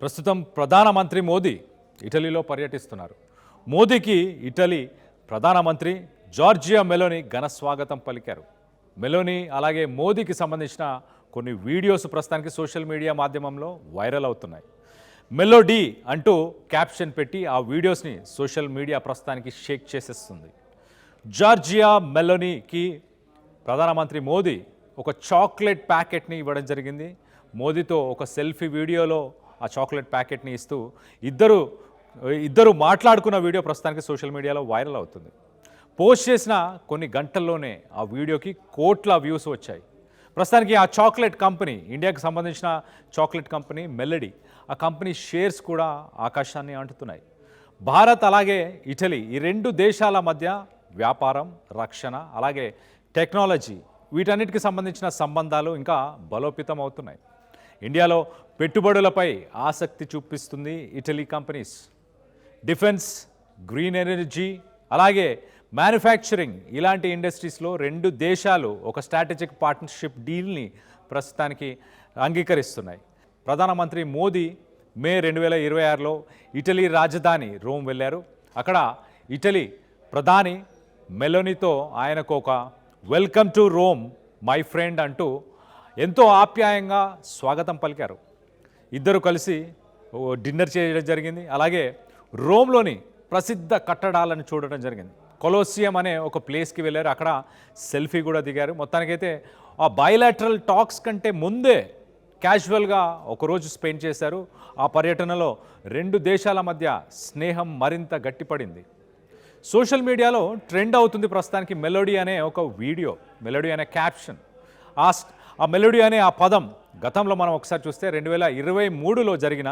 ప్రస్తుతం ప్రధానమంత్రి మోదీ ఇటలీలో పర్యటిస్తున్నారు. మోదీకి ఇటలీ ప్రధానమంత్రి జార్జియా మెలోని ఘన స్వాగతం పలికారు. మెలోని అలాగే మోదీకి సంబంధించిన కొన్ని వీడియోస్ ప్రస్తుతానికి సోషల్ మీడియా మాధ్యమంలో వైరల్ అవుతున్నాయి. మెలోడీ అంటూ క్యాప్షన్ పెట్టి ఆ వీడియోస్ని సోషల్ మీడియా ప్రస్తుతానికి షేక్ చేసేస్తుంది. జార్జియా మెలోనీకి ప్రధానమంత్రి మోదీ ఒక చాక్లెట్ ప్యాకెట్ని ఇవ్వడం జరిగింది. మోదీతో ఒక సెల్ఫీ వీడియోలో ఆ చాక్లెట్ ప్యాకెట్ని ఇస్తూ ఇద్దరు మాట్లాడుకున్న వీడియో ప్రస్తుతానికి సోషల్ మీడియాలో వైరల్ అవుతుంది. పోస్ట్ చేసిన కొన్ని గంటల్లోనే ఆ వీడియోకి కోట్ల వ్యూస్ వచ్చాయి. ప్రస్తుతానికి ఆ చాక్లెట్ కంపెనీ, ఇండియాకి సంబంధించిన చాక్లెట్ కంపెనీ మెలోడీ, ఆ కంపెనీ షేర్స్ కూడా ఆకాశాన్ని అంటుతున్నాయి. భారత్ అలాగే ఇటలీ ఈ రెండు దేశాల మధ్య వ్యాపారం, రక్షణ అలాగే టెక్నాలజీ వీటన్నిటికి సంబంధించిన సంబంధాలు ఇంకా బలోపేతం అవుతున్నాయి. ఇండియాలో పెట్టుబడులపై ఆసక్తి చూపిస్తుంది Italy companies. Defence, green energy అలాగే మ్యానుఫ్యాక్చరింగ్ ఇలాంటి ఇండస్ట్రీస్లో రెండు దేశాలు ఒక స్ట్రాటజిక్ పార్ట్నర్షిప్ డీల్ని ప్రస్తుతానికి అంగీకరిస్తున్నాయి. ప్రధానమంత్రి మోదీ మే 2026లో ఇటలీ రాజధాని రోమ్ వెళ్ళారు. అక్కడ ఇటలీ ప్రధాని మెలోనీతో ఆయనకు ఒక welcome to Rome my friend అంటూ ఎంతో ఆప్యాయంగా స్వాగతం పలికారు. ఇద్దరు కలిసి డిన్నర్ చేయడం జరిగింది. అలాగే రోమ్లోని ప్రసిద్ధ కట్టడాలను చూడడం జరిగింది. కొలోసియం అనే ఒక ప్లేస్కి వెళ్ళారు. అక్కడ సెల్ఫీ కూడా దిగారు. మొత్తానికైతే ఆ బైలాటరల్ టాక్స్ కంటే ముందే క్యాజువల్గా ఒకరోజు స్పెండ్ చేశారు. ఆ పర్యటనలో రెండు దేశాల మధ్య స్నేహం మరింత గట్టిపడింది. సోషల్ మీడియాలో ట్రెండ్ అవుతుంది ప్రస్తుతానికి మెలోడీ అనే ఒక వీడియో, మెలోడీ అనే క్యాప్షన్. ఆ మెలోడీ అనే ఆ పదం గతంలో మనం ఒకసారి చూస్తే 2023లో జరిగిన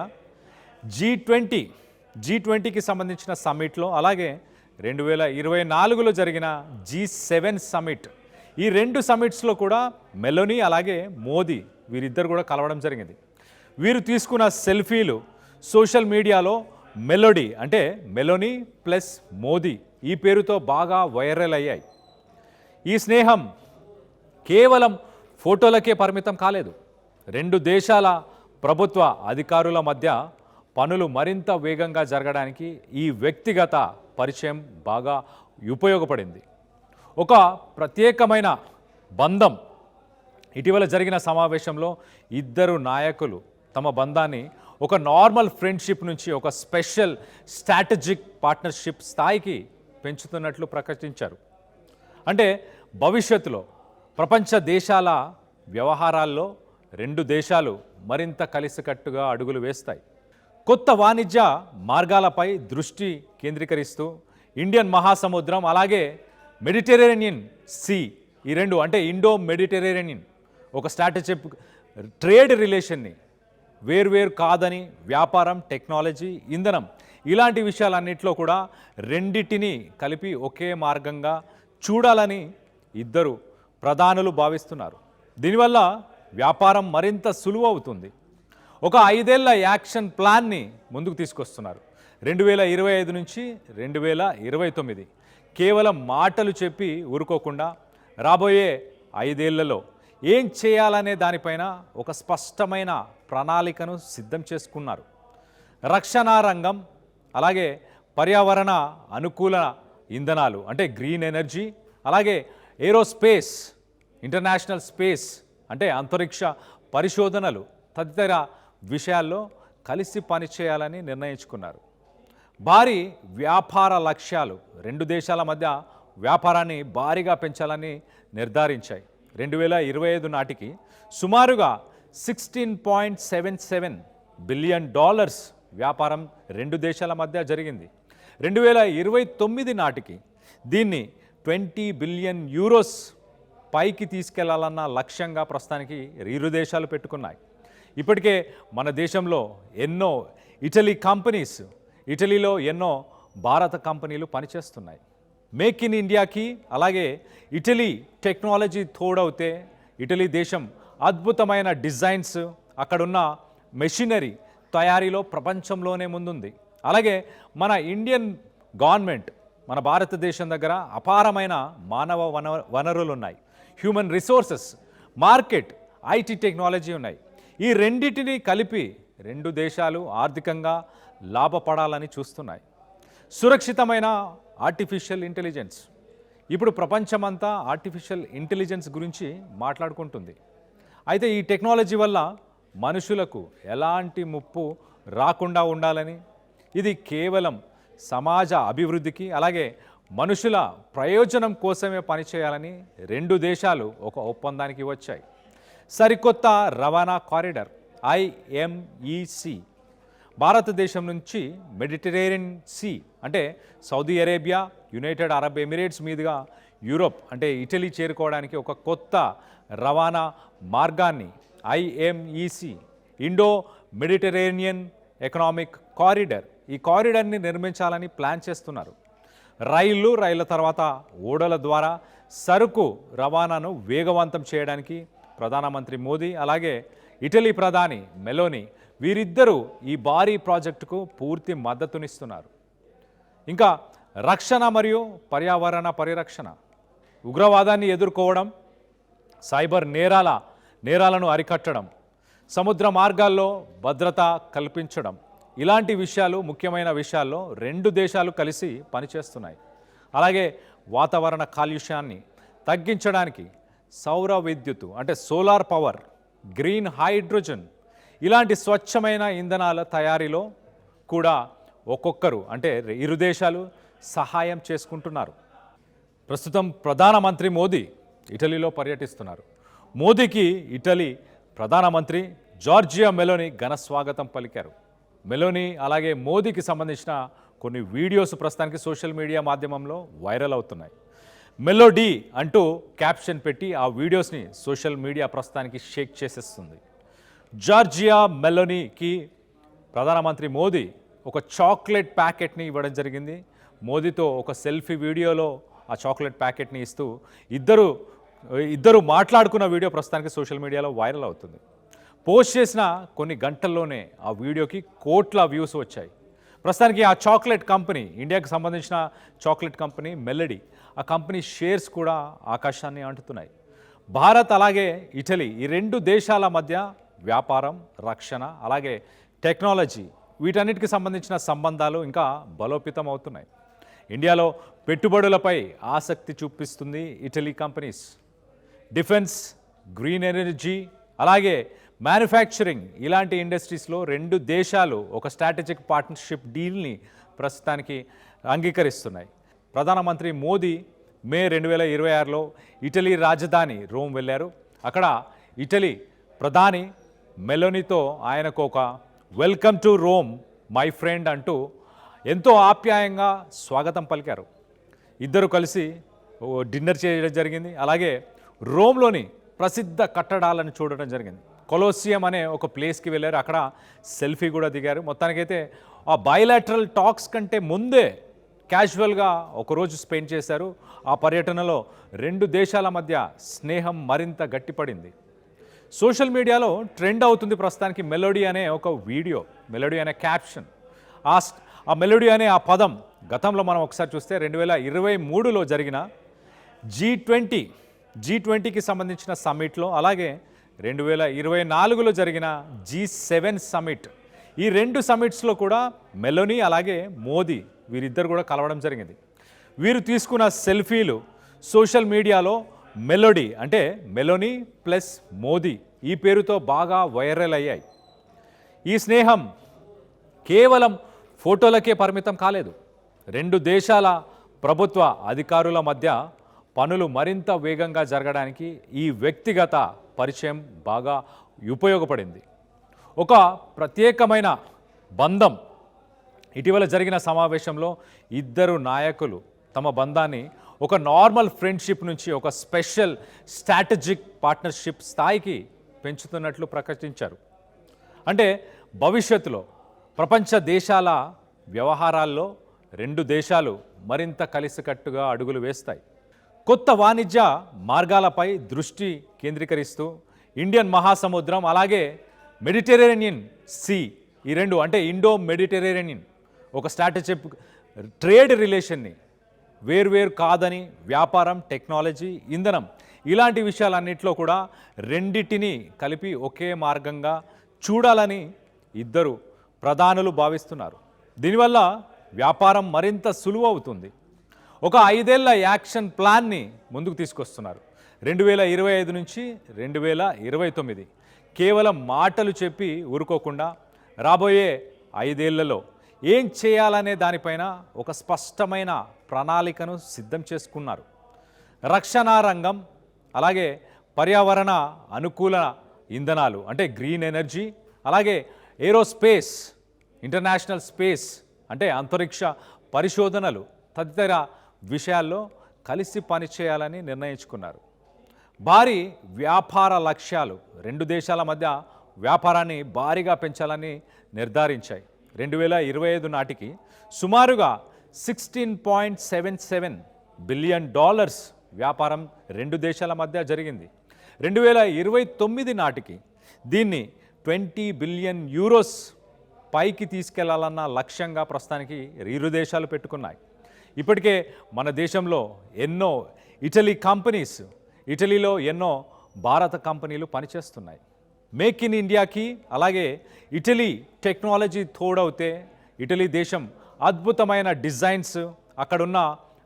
G20కి సంబంధించిన సమ్మిట్లో, అలాగే 2024లో జరిగిన G7 సమ్మిట్, ఈ రెండు సమ్మిట్స్లో కూడా మెలోనీ అలాగే మోదీ వీరిద్దరు కూడా కలవడం జరిగింది. వీరు తీసుకున్న సెల్ఫీలు సోషల్ మీడియాలో మెలోడీ అంటే మెలోనీ ప్లస్ మోదీ ఈ పేరుతో బాగా వైరల్ అయ్యాయి. ఈ స్నేహం కేవలం ఫోటోలకే పరిమితం కాలేదు. రెండు దేశాల ప్రభుత్వ అధికారుల మధ్య పనులు మరింత వేగంగా జరగడానికి ఈ వ్యక్తిగత పరిచయం బాగా ఉపయోగపడింది. ఒక ప్రత్యేకమైన బంధం. ఇటీవల జరిగిన సమావేశంలో ఇద్దరు నాయకులు తమ బంధాన్ని ఒక నార్మల్ ఫ్రెండ్షిప్ నుంచి ఒక స్పెషల్ స్ట్రాటజిక్ పార్ట్నర్షిప్ స్థాయికి పెంచుతున్నట్లు ప్రకటించారు. అంటే భవిష్యత్తులో ప్రపంచ దేశాల వ్యవహారాల్లో రెండు దేశాలు మరింత కలిసికట్టుగా అడుగులు వేస్తాయి. కొత్త వాణిజ్య మార్గాలపై దృష్టి కేంద్రీకరిస్తూ ఇండియన్ మహాసముద్రం అలాగే మెడిటరేనియన్ సీ, ఈ రెండు అంటే ఇండో మెడిటరేనియన్ ఒక స్ట్రాటజిక్ ట్రేడ్ రిలేషన్ని వేర్వేరు కాదని వ్యాపారం, టెక్నాలజీ, ఇంధనం ఇలాంటి విషయాలన్నింటిలో కూడా రెండిటిని కలిపి ఒకే మార్గంగా చూడాలని ఇద్దరు ప్రధానులు భావిస్తున్నారు. దీనివల్ల వ్యాపారం మరింత సులువు అవుతుంది. ఒక 5 ఏళ్ల యాక్షన్ ప్లాన్ని ముందుకు తీసుకొస్తున్నారు. 2025 నుంచి 2029 కేవలం మాటలు చెప్పి ఊరుకోకుండా రాబోయే 5 ఏళ్లలో ఏం చేయాలనే దానిపైన ఒక స్పష్టమైన ప్రణాళికను సిద్ధం చేసుకున్నారు. రక్షణ రంగం అలాగే పర్యావరణ అనుకూల ఇంధనాలు అంటే గ్రీన్ ఎనర్జీ, అలాగే ఏరోస్పేస్, ఇంటర్నేషనల్ స్పేస్ అంటే అంతరిక్ష పరిశోధనలు తదితర విషయాల్లో కలిసి పనిచేయాలని నిర్ణయించుకున్నారు. భారీ వ్యాపార లక్ష్యాలు రెండు దేశాల మధ్య వ్యాపారాన్ని భారీగా పెంచాలని నిర్ధారించాయి. 2025 నాటికి సుమారుగా $16.77 బిలియన్ వ్యాపారం రెండు దేశాల మధ్య జరిగింది. 2029 నాటికి దీన్ని 20 బిలియన్ యూరోస్ పైకి తీసుకెళ్లాలన్న లక్ష్యంగా ప్రస్తుతానికి ఇరు దేశాలు పెట్టుకున్నాయి. ఇప్పటికే మన దేశంలో ఎన్నో ఇటలీలో ఎన్నో భారత కంపెనీలు పనిచేస్తున్నాయి. మేక్ ఇన్ ఇండియాకి అలాగే ఇటలీ టెక్నాలజీ తోడవుతే ఇటలీ దేశం అద్భుతమైన డిజైన్స్, అక్కడున్న మెషినరీ తయారీలో ప్రపంచంలోనే ముందుంది. అలాగే మన ఇండియన్ గవర్నమెంట్, మన భారతదేశం దగ్గర అపారమైన మానవ వనరులు ఉన్నాయి. Human resources, market, IT technology ఉన్నాయి. ఈ రెండింటిని కలిపి రెండు దేశాలు ఆర్థికంగా లాభపడాలని చూస్తున్నాయి. సురక్షితమైన ఆర్టిఫిషియల్ ఇంటెలిజెన్స్. ఇప్పుడు ప్రపంచమంతా ఆర్టిఫిషియల్ ఇంటెలిజెన్స్ గురించి మాట్లాడుకుంటుంది. అయితే ఈ టెక్నాలజీ వల్ల మనుషులకు ఎలాంటి ముప్పు రాకుండా ఉండాలని, ఇది కేవలం సమాజ అభివృద్ధికి అలాగే మనుషుల ప్రయోజనం కోసమే పనిచేయాలని రెండు దేశాలు ఒక ఒప్పందానికి వచ్చాయి. సరికొత్త రవాణా కారిడార్ IMEC భారతదేశం నుంచి మెడిటరేనియన్ సీ అంటే Saudi Arabia, United Arab Emirates మీదుగా యూరోప్ అంటే ఇటలీ చేరుకోవడానికి ఒక కొత్త రవాణా మార్గాన్ని IMEC Indo Mediterranean economic corridor ఈ కారిడార్ని నిర్మించాలని ప్లాన్ చేస్తున్నారు. రైళ్ల తర్వాత ఓడల ద్వారా సరుకు రవాణాను వేగవంతం చేయడానికి ప్రధానమంత్రి మోదీ అలాగే ఇటలీ ప్రధాని మెలోని వీరిద్దరూ ఈ భారీ ప్రాజెక్టుకు పూర్తి మద్దతునిస్తున్నారు. ఇంకా రక్షణ మరియు పర్యావరణ పరిరక్షణ, ఉగ్రవాదాన్ని ఎదుర్కోవడం, సైబర్ నేరాలను అరికట్టడం, సముద్ర మార్గాల్లో భద్రత కల్పించడం, ఇలాంటి విషయాలు ముఖ్యమైన విషయాల్లో రెండు దేశాలు కలిసి పనిచేస్తున్నాయి. అలాగే వాతావరణ కాలుష్యాన్ని తగ్గించడానికి సౌర విద్యుత్తు అంటే సోలార్ పవర్, గ్రీన్ హైడ్రోజన్ ఇలాంటి స్వచ్ఛమైన ఇంధనాల తయారీలో కూడా ఒక్కొక్కరు అంటే ఇరు దేశాలు సహాయం చేసుకుంటున్నారు. ప్రస్తుతం ప్రధానమంత్రి మోదీ ఇటలీలో పర్యటిస్తున్నారు. మోదీకి ఇటలీ ప్రధానమంత్రి జార్జియా మెలోని ఘన స్వాగతం పలికారు. మెలోని అలాగే మోదీకి సంబంధించిన కొన్ని వీడియోస్ ప్రస్తుతానికి సోషల్ మీడియా మాధ్యమంలో వైరల్ అవుతున్నాయి. మెలోడీ అంటూ క్యాప్షన్ పెట్టి ఆ వీడియోస్ని సోషల్ మీడియా ప్రస్తుతానికి షేక్ చేసేస్తుంది. జార్జియా మెలోనీకి ప్రధానమంత్రి మోదీ ఒక చాక్లెట్ ప్యాకెట్ని ఇవ్వడం జరిగింది. మోదీతో ఒక సెల్ఫీ వీడియోలో ఆ చాక్లెట్ ప్యాకెట్ని ఇస్తూ ఇద్దరు మాట్లాడుకున్న వీడియో ప్రస్తుతానికి సోషల్ మీడియాలో వైరల్ అవుతుంది. పోస్ట్ చేసిన కొన్ని గంటల్లోనే ఆ వీడియోకి కోట్ల వ్యూస్ వచ్చాయి. ప్రస్తుతానికి ఆ చాక్లెట్ కంపెనీ, ఇండియాకి సంబంధించిన చాక్లెట్ కంపెనీ మెలోడీ, ఆ కంపెనీ షేర్స్ కూడా ఆకాశాన్ని అంటుతున్నాయి. భారత్ అలాగే ఇటలీ ఈ రెండు దేశాల మధ్య వ్యాపారం, రక్షణ అలాగే టెక్నాలజీ వీటన్నిటికి సంబంధించిన సంబంధాలు ఇంకా బలోపేతం అవుతున్నాయి. ఇండియాలో పెట్టుబడులపై ఆసక్తి చూపిస్తుంది Italy companies. Defence, green energy అలాగే మ్యానుఫ్యాక్చరింగ్ ఇలాంటి ఇండస్ట్రీస్లో రెండు దేశాలు ఒక స్ట్రాటజిక్ పార్ట్నర్షిప్ డీల్ని ప్రస్తుతానికి అంగీకరిస్తున్నాయి. ప్రధానమంత్రి మోదీ మే 2026లో ఇటలీ రాజధాని రోమ్ వెళ్ళారు. అక్కడ ఇటలీ ప్రధాని మెలోనీతో ఆయనకు ఒక welcome to Rome my friend అంటూ ఎంతో ఆప్యాయంగా స్వాగతం పలికారు. ఇద్దరు కలిసి డిన్నర్ చేయడం జరిగింది. అలాగే రోమ్లోని ప్రసిద్ధ కట్టడాలను చూడడం జరిగింది. కొలోసియం అనే ఒక ప్లేస్కి వెళ్ళారు. అక్కడ సెల్ఫీ కూడా దిగారు. మొత్తానికైతే ఆ బైలాటరల్ టాక్స్ కంటే ముందే క్యాజువల్గా ఒకరోజు స్పెండ్ చేశారు. ఆ పర్యటనలో రెండు దేశాల మధ్య స్నేహం మరింత గట్టిపడింది. సోషల్ మీడియాలో ట్రెండ్ అవుతుంది ప్రస్తుతానికి మెలోడీ అనే ఒక వీడియో, మెలోడీ అనే క్యాప్షన్. ఆ మెలోడీ అనే ఆ పదం గతంలో మనం ఒకసారి చూస్తే 2023లో జరిగిన G20కి సంబంధించిన సమ్మిట్లో అలాగే 2024లో జరిగిన G7 సమ్మిట్, ఈ రెండు సమ్మిట్స్లో కూడా మెలోనీ అలాగే మోదీ వీరిద్దరు కూడా కలవడం జరిగింది. వీరు తీసుకున్న సెల్ఫీలు సోషల్ మీడియాలో మెలోడీ అంటే మెలోనీ ప్లస్ మోదీ ఈ పేరుతో బాగా వైరల్ అయ్యాయి. ఈ స్నేహం కేవలం ఫోటోలకే పరిమితం కాలేదు. రెండు దేశాల ప్రభుత్వ అధికారుల మధ్య పనులు మరింత వేగంగా జరగడానికి ఈ వ్యక్తిగత పరిచయం బాగా ఉపయోగపడింది. ఒక ప్రత్యేకమైన బంధం. ఇటీవల జరిగిన సమావేశంలో ఇద్దరు నాయకులు తమ బంధాన్ని ఒక నార్మల్ ఫ్రెండ్షిప్ నుంచి ఒక స్పెషల్ స్ట్రాటజిక్ పార్ట్నర్షిప్ స్థాయికి పెంచుతున్నట్లు ప్రకటించారు. అంటే భవిష్యత్తులో ప్రపంచ దేశాల వ్యవహారాల్లో రెండు దేశాలు మరింత కలిసికట్టుగా అడుగులు వేస్తాయి. కొత్త వాణిజ్య మార్గాలపై దృష్టి కేంద్రీకరిస్తూ ఇండియన్ మహాసముద్రం అలాగే మెడిటరేనియన్ సీ ఈ రెండు అంటే ఇండో మెడిటరేనియన్ ఒక స్ట్రాటజిక్ ట్రేడ్ రిలేషన్ని వేర్వేరు కాదని వ్యాపారం, టెక్నాలజీ, ఇంధనం ఇలాంటి విషయాలన్నింటిలో కూడా రెండిటిని కలిపి ఒకే మార్గంగా చూడాలని ఇద్దరు ప్రధానులు భావిస్తున్నారు. దీనివల్ల వ్యాపారం మరింత సులువు అవుతుంది. ఒక 5 ఏళ్ల యాక్షన్ ప్లాన్ని ముందుకు తీసుకొస్తున్నారు. 2025 నుంచి 2029 కేవలం మాటలు చెప్పి ఊరుకోకుండా రాబోయే 5 ఏళ్లలో ఏం చేయాలనే దానిపైన ఒక స్పష్టమైన ప్రణాళికను సిద్ధం చేసుకున్నారు. రక్షణ రంగం, అలాగే పర్యావరణ అనుకూల ఇంధనాలు అంటే గ్రీన్ ఎనర్జీ, అలాగే ఏరోస్పేస్, ఇంటర్నేషనల్ స్పేస్ అంటే అంతరిక్ష పరిశోధనలు తదితర విషయాల్లో కలిసి పనిచేయాలని నిర్ణయించుకున్నారు. భారీ వ్యాపార లక్ష్యాలు 2 దేశాల మధ్య వ్యాపారాన్ని భారీగా పెంచాలని నిర్ధారించాయి. 2025 నాటికి సుమారుగా $16.77 బిలియన్ వ్యాపారం 2 దేశాల మధ్య జరిగింది. 2029 నాటికి దీన్ని 20 బిలియన్ యూరోస్ పైకి తీసుకెళ్లాలన్న లక్ష్యంగా ప్రస్తుతానికి 2 దేశాలు పెట్టుకున్నాయి. ఇప్పటికే మన దేశంలో ఎన్నో ఇటలీలో ఎన్నో భారత కంపెనీలు పనిచేస్తున్నాయి. మేక్ ఇన్ ఇండియాకి అలాగే ఇటలీ టెక్నాలజీ తోడవుతే ఇటలీ దేశం అద్భుతమైన డిజైన్స్, అక్కడున్న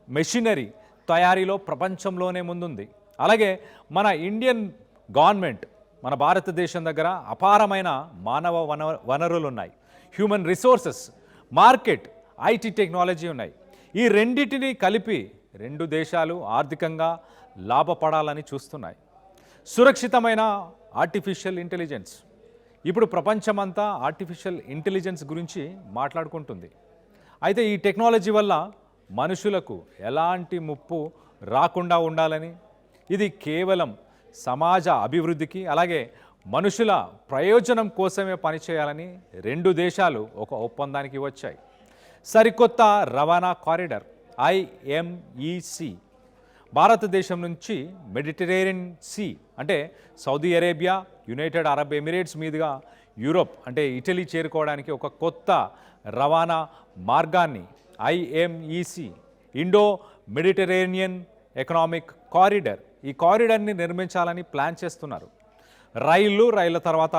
మెషినరీ తయారీలో ప్రపంచంలోనే ముందుంది. అలాగే మన ఇండియన్ గవర్నమెంట్, మన భారతదేశం దగ్గర అపారమైన మానవ వనరులు ఉన్నాయి. Human resources, market, IT technology ఉన్నాయి. ఈ రెండింటినీ కలిపి 2 దేశాలు ఆర్థికంగా లాభపడాలని చూస్తున్నాయి. సురక్షితమైన ఆర్టిఫిషియల్ ఇంటెలిజెన్స్, ఇప్పుడు ప్రపంచమంతా ఆర్టిఫిషియల్ ఇంటెలిజెన్స్ గురించి మాట్లాడుకుంటుంది. అయితే ఈ టెక్నాలజీ వల్ల మనుషులకు ఎలాంటి ముప్పు రాకుండా ఉండాలని, ఇది కేవలం సమాజ అభివృద్ధికి అలాగే మనుషుల ప్రయోజనం కోసమే పనిచేయాలని 2 దేశాలు ఒక ఒప్పందానికి వచ్చాయి. సరికొత్త రవాణా కారిడార్ IMEC భారతదేశం నుంచి మెడిటరేనియన్ సీ అంటే Saudi Arabia, United Arab Emirates మీదుగా యూరోప్ అంటే ఇటలీ చేరుకోవడానికి ఒక కొత్త రవాణా మార్గాన్ని IMEC Indo Mediterranean economic corridor, ఈ కారిడార్ని నిర్మించాలని ప్లాన్ చేస్తున్నారు. రైళ్ల తర్వాత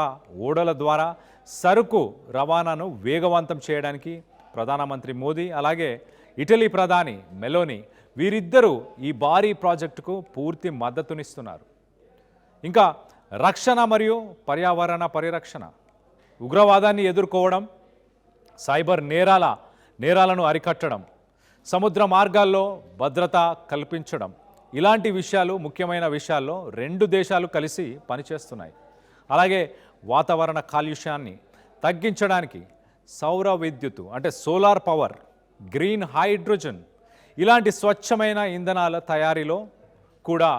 ఓడల ద్వారా సరుకు రవాణాను వేగవంతం చేయడానికి ప్రధానమంత్రి మోదీ అలాగే ఇటలీ ప్రధాని మెలోని వీరిద్దరూ ఈ భారీ ప్రాజెక్టుకు పూర్తి మద్దతునిస్తున్నారు. ఇంకా రక్షణ మరియు పర్యావరణ పరిరక్షణ, ఉగ్రవాదాన్ని ఎదుర్కోవడం, సైబర్ నేరాలను అరికట్టడం, సముద్ర మార్గాల్లో భద్రత కల్పించడం, ఇలాంటి విషయాలు ముఖ్యమైన విషయాల్లో 2 దేశాలు కలిసి పనిచేస్తున్నాయి. అలాగే వాతావరణ కాలుష్యాన్ని తగ్గించడానికి సౌర విద్యుత్తు అంటే సోలార్ పవర్, గ్రీన్ హైడ్రోజన్ ఇలాంటి స్వచ్ఛమైన ఇంధనాల తయారీలో కూడా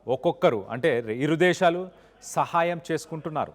ఒక్కొక్కరు అంటే 2 దేశాలు సహాయం చేసుకుంటున్నారు.